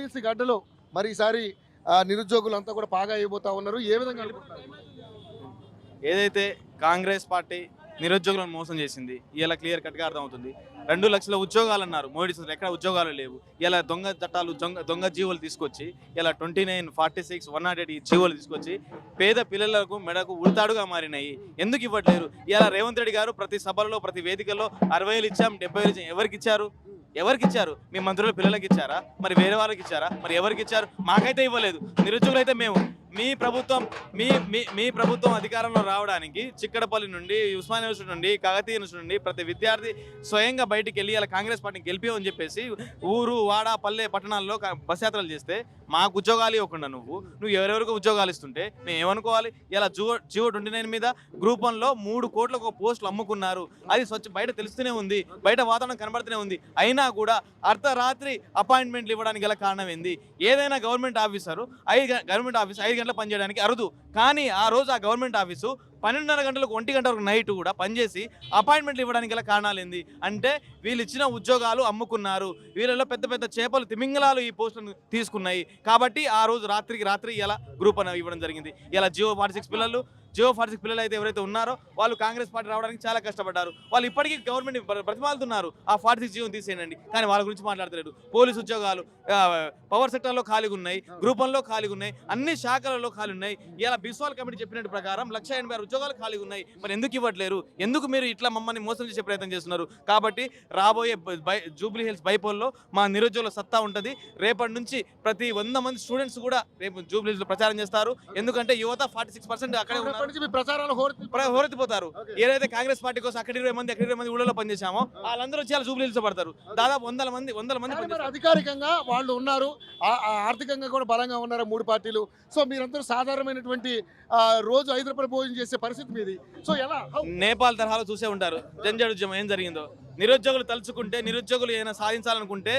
జూబ్లీహిల్స్ గడ్డలో మరి ఈసారి నిరుద్యోగులంతా కూడా బాగా అయిపోతా ఉన్నారు. ఏ విధంగా అనుకుంటున్నారు? ఏదైతే కాంగ్రెస్ పార్టీ నిరుద్యోగులను మోసం చేసింది ఇలా క్లియర్ కట్గా అర్థమవుతుంది. 2 లక్షల ఉద్యోగాలు అన్నారు మోడీ సార్, ఎక్కడ ఉద్యోగాలు లేవు. ఇలా దొంగ చట్టాలు దొంగ జీవోలు తీసుకొచ్చి ఇలా 29, 46, 108 ఈ జీవోలు తీసుకొచ్చి పేద పిల్లలకు మెడకు ఉడతాడుగా మారినాయి. ఎందుకు ఇవ్వట్లేరు? ఇలా రేవంత్ రెడ్డి గారు ప్రతి సభలలో ప్రతి వేదికల్లో 60,000 ఇచ్చాం, 70,000 ఇచ్చాం. ఎవరికి ఇచ్చారు? మీ మంత్రుల పిల్లలకి ఇచ్చారా? మరి వేరే వాళ్ళకి ఇచ్చారా? మరి ఎవరికి ఇచ్చారు? మాకైతే ఇవ్వలేదు. నిరుద్యోగులు అయితే మేము మీ ప్రభుత్వం అధికారంలో రావడానికి చిక్కడపల్లి నుండి, ఉస్మానియా యూనివర్సిటీ నుండి, కాకతీయ యూనివర్సిటీ నుండి ప్రతి విద్యార్థి స్వయంగా బయటికి వెళ్ళి ఇలా కాంగ్రెస్ పార్టీని గెలిపామని చెప్పేసి ఊరు వాడ పల్లె పట్టణాల్లో బస్ యాత్రలు చేస్తే మాకు ఉద్యోగాలు ఇవ్వకుండా నువ్వు ఎవరెవరికి ఉద్యోగాలు ఇస్తుంటే మేము ఏమనుకోవాలి? ఇలా జియో 29 మీద గ్రూప్ 1లో 3 కోట్ల పోస్టులు అమ్ముకున్నారు. అది బయట తెలుస్తూనే ఉంది, బయట వాతావరణం కనబడుతూనే ఉంది. అయినా కూడా అర్ధరాత్రి అపాయింట్మెంట్లు ఇవ్వడానికి గల కారణం ఏంది? ఏదైనా గవర్నమెంట్ ఆఫీస్ 5 గంటలు పనిచేయడానికి అరుదు. కానీ ఆ రోజు ఆ గవర్నమెంట్ ఆఫీసు 12:30 గంటలకు 1 గంట వరకు నైట్ కూడా పనిచేసి అపాయింట్మెంట్లు ఇవ్వడానికి గల కారణాలు ఏంది అంటే వీళ్ళు ఇచ్చిన ఉద్యోగాలు అమ్ముకున్నారు. వీళ్ళలో పెద్ద పెద్ద చేపలు తిమింగలాలు ఈ పోస్టులను తీసుకున్నాయి. కాబట్టి ఆ రోజు రాత్రి ఇలా గ్రూప్ అని ఇవ్వడం జరిగింది. ఇలా జియో 46 పిల్లలు అయితే ఎవరైతే ఉన్నారో వాళ్ళు కాంగ్రెస్ పార్టీ రావడానికి చాలా కష్టపడ్డారు. వాళ్ళు ఇప్పటికీ గవర్నమెంట్ ప్రతిమాలుతున్నారు ఆ 46 జీవో తీసేయండి, కానీ వాళ్ళ గురించి మాట్లాడతలేడు. పోలీసు ఉద్యోగాలు పవర్ సెక్టర్లో ఖాళీగా ఉన్నాయి, గ్రూప్ 1లో ఖాళీగా ఉన్నాయి, అన్ని శాఖలలో ఖాళీ ఉన్నాయి. ఇలా బిస్వాల్ కమిటీ చెప్పినట్టు ప్రకారం 186 ఉద్యోగాలు ఖాళీగా ఉన్నాయి. మరి ఎందుకు ఇవ్వట్లేరు? ఎందుకు మీరు ఇట్లా మమ్మల్ని మోసం చేసే ప్రయత్నం చేస్తున్నారు? కాబట్టి రాబోయే జూబ్లీహిల్స్ బైపోల్లో మా నిరుద్యోగుల సత్తా ఉంటుంది. రేపటి నుంచి ప్రతి 100 మంది స్టూడెంట్స్ కూడా రేపు జూబ్లీహిల్స్ ప్రచారం చేస్తారు. ఎందుకంటే యువత 46% అక్కడే ఉన్నారు, ప్రచారాలు హోరెత్తిపోతారు. ఏదైతే కాంగ్రెస్ పార్టీ కోసం అక్కడ 20 మంది ఊళ్ళలో పనిచేసామో వాళ్ళందరూ వచ్చి జూబ్లీహిల్స్ పడతారు. దాదాపు 100 మంది అధికారికంగా వాళ్ళు ఉన్నారు, ఆర్థికంగా కూడా బలంగా ఉన్నారు 3 పార్టీలు. సో మీరందరూ సాధారణమైనటువంటి రోజు 5 రూపాయలు భోజనం చేసే పరిస్థితి మీది. సో ఎలా నేపాల్ తరహాలో చూసే ఉంటారు జంజాడు ఉద్యమం ఏం జరిగిందో. నిరుద్యోగులు తలుచుకుంటే, నిరుద్యోగులు ఏమైనా సాధించాలనుకుంటే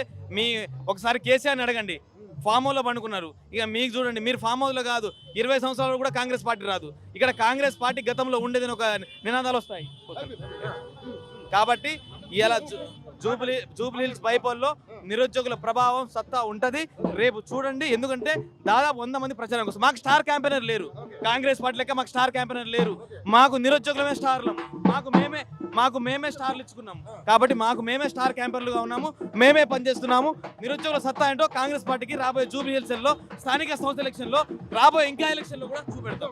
ఒకసారి కేసీఆర్ని అడగండి. ఫామ్ హౌస్లో పండుకున్నారు. ఇక మీకు చూడండి, మీరు ఫామ్ హౌస్లో కాదు 20 సంవత్సరాలు కూడా కాంగ్రెస్ పార్టీ రాదు. ఇక్కడ కాంగ్రెస్ పార్టీ గతంలో ఉండేదని ఒక నినాదాలు వస్తాయి. కాబట్టి ఇలా జూబ్లీహిల్స్ బైపోల్లో నిరుద్యోగుల ప్రభావం సత్తా ఉంటుంది. రేపు చూడండి, ఎందుకంటే దాదాపు 100 మంది ప్రచారం కోసం. మాకు స్టార్ క్యాంపెయినర్ లేరు, కాంగ్రెస్ పార్టీ లెక్క మాకు స్టార్ క్యాంపెయినర్ లేరు. మాకు నిరుద్యోగులమే స్టార్లు, మాకు మేమే స్టార్లు ఇచ్చుకున్నాము. కాబట్టి మేమే స్టార్ క్యాంపెయినర్లుగా ఉన్నాము, మేమే పనిచేస్తున్నాము. నిరుద్యోగుల సత్తా ఏంటో కాంగ్రెస్ పార్టీకి రాబోయే జూబ్లీహిల్స్ స్థానిక సంస్థ ఎలక్షన్లో, రాబోయే ఇంకా ఎలక్షన్లో కూడా చూపెడతాం.